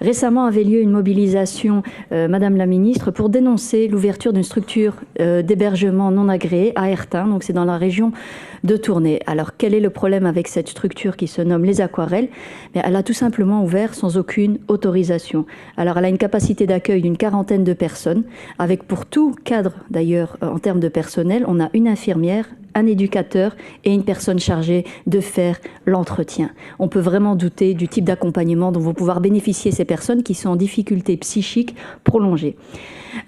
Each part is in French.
Récemment avait lieu une mobilisation, Madame la Ministre, pour dénoncer l'ouverture d'une structure d'hébergement non agréée à Ertin, donc c'est dans la région de Tournai. Alors quel est le problème avec cette structure qui se nomme Les Aquarelles? Elle a tout simplement ouvert sans aucune autorisation. Alors elle a une capacité d'accueil d'une 40aine de personnes, avec pour tout cadre d'ailleurs en termes de personnel, on a une infirmière, un éducateur et une personne chargée de faire l'entretien. On peut vraiment douter du type d'accompagnement dont vont pouvoir bénéficier ces personnes qui sont en difficulté psychique prolongée.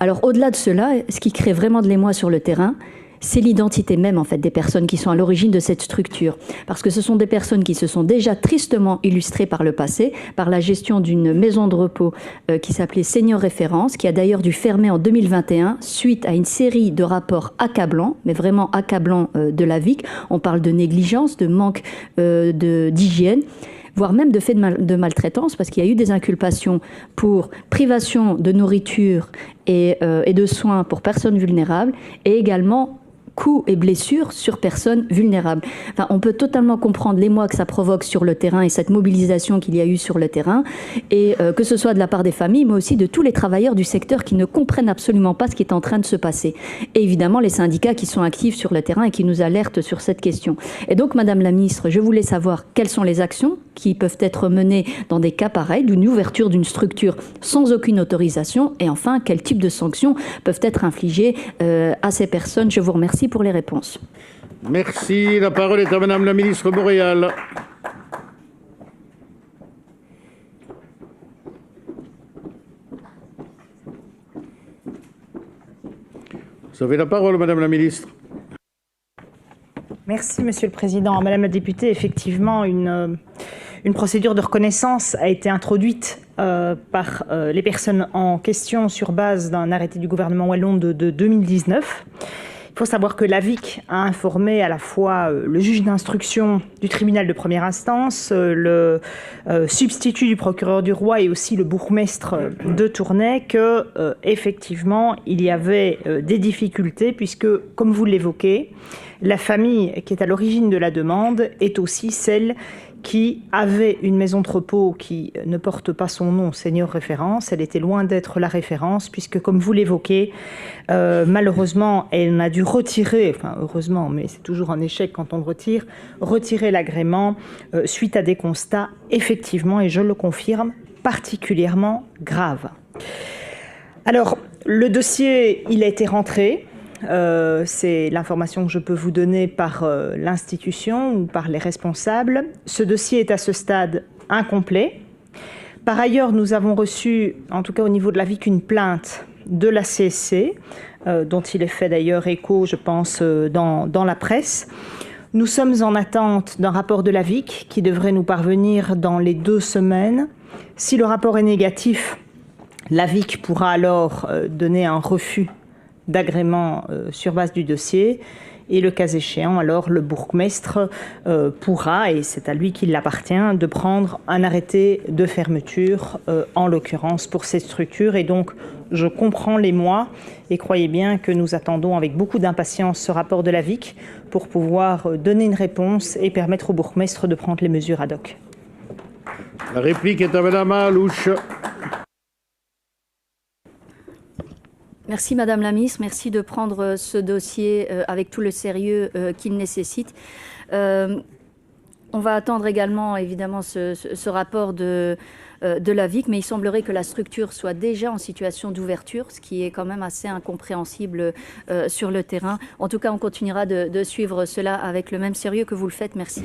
Alors au-delà de cela, ce qui crée vraiment de l'émoi sur le terrain, c'est l'identité même en fait des personnes qui sont à l'origine de cette structure, parce que ce sont des personnes qui se sont déjà tristement illustrées par le passé, par la gestion d'une maison de repos qui s'appelait Senior Référence, qui a d'ailleurs dû fermer en 2021 suite à une série de rapports accablants, mais vraiment accablants de la VIC. On parle de négligence, de manque d'hygiène, voire même de faits de maltraitance, parce qu'il y a eu des inculpations pour privation de nourriture et de soins pour personnes vulnérables, et également coups et blessures sur personnes vulnérables. Enfin, on peut totalement comprendre l'émoi que ça provoque sur le terrain et cette mobilisation qu'il y a eu sur le terrain, et que ce soit de la part des familles, mais aussi de tous les travailleurs du secteur qui ne comprennent absolument pas ce qui est en train de se passer. Et évidemment, les syndicats qui sont actifs sur le terrain et qui nous alertent sur cette question. Et donc, Madame la Ministre, je voulais savoir quelles sont les actions qui peuvent être menées dans des cas pareils, d'une ouverture d'une structure sans aucune autorisation, et enfin, quel type de sanctions peuvent être infligées à ces personnes. Je vous remercie pour les réponses. Merci. La parole est à Madame la Ministre Montréal. Vous avez la parole, Madame la Ministre. Merci, Monsieur le Président. Madame la députée, effectivement, une procédure de reconnaissance a été introduite par les personnes en question sur base d'un arrêté du gouvernement wallon de 2019. Il faut savoir que la VIC a informé à la fois le juge d'instruction du tribunal de première instance, le substitut du procureur du roi et aussi le bourgmestre de Tournai que effectivement il y avait des difficultés puisque, comme vous l'évoquez, la famille qui est à l'origine de la demande est aussi celle qui avait une maison de repos qui ne porte pas son nom, Senior Référence. Elle était loin d'être la référence, puisque, comme vous l'évoquez, malheureusement, elle a dû retirer, enfin heureusement, mais c'est toujours un échec quand on le retire, retirer l'agrément suite à des constats, effectivement, et je le confirme, particulièrement graves. Alors, le dossier, il a été rentré. C'est l'information que je peux vous donner par l'institution ou par les responsables. Ce dossier est à ce stade incomplet. Par ailleurs, nous avons reçu, en tout cas au niveau de la VIC, une plainte de la CSC, dont il est fait d'ailleurs écho, je pense, dans la presse. Nous sommes en attente d'un rapport de la VIC qui devrait nous parvenir dans les 2 semaines. Si le rapport est négatif, la VIC pourra alors donner un refus d'agrément sur base du dossier, et le cas échéant, alors le bourgmestre pourra, et c'est à lui qu'il appartient, de prendre un arrêté de fermeture, en l'occurrence pour cette structure. Et donc, je comprends l'émoi, et croyez bien que nous attendons avec beaucoup d'impatience ce rapport de la VIC pour pouvoir donner une réponse et permettre au bourgmestre de prendre les mesures ad hoc. La réplique est à Madame Alouche. Merci Madame la Ministre, merci de prendre ce dossier avec tout le sérieux qu'il nécessite. On va attendre également évidemment ce rapport de la VIC, mais il semblerait que la structure soit déjà en situation d'ouverture, ce qui est quand même assez incompréhensible sur le terrain. En tout cas, on continuera de suivre cela avec le même sérieux que vous le faites. Merci.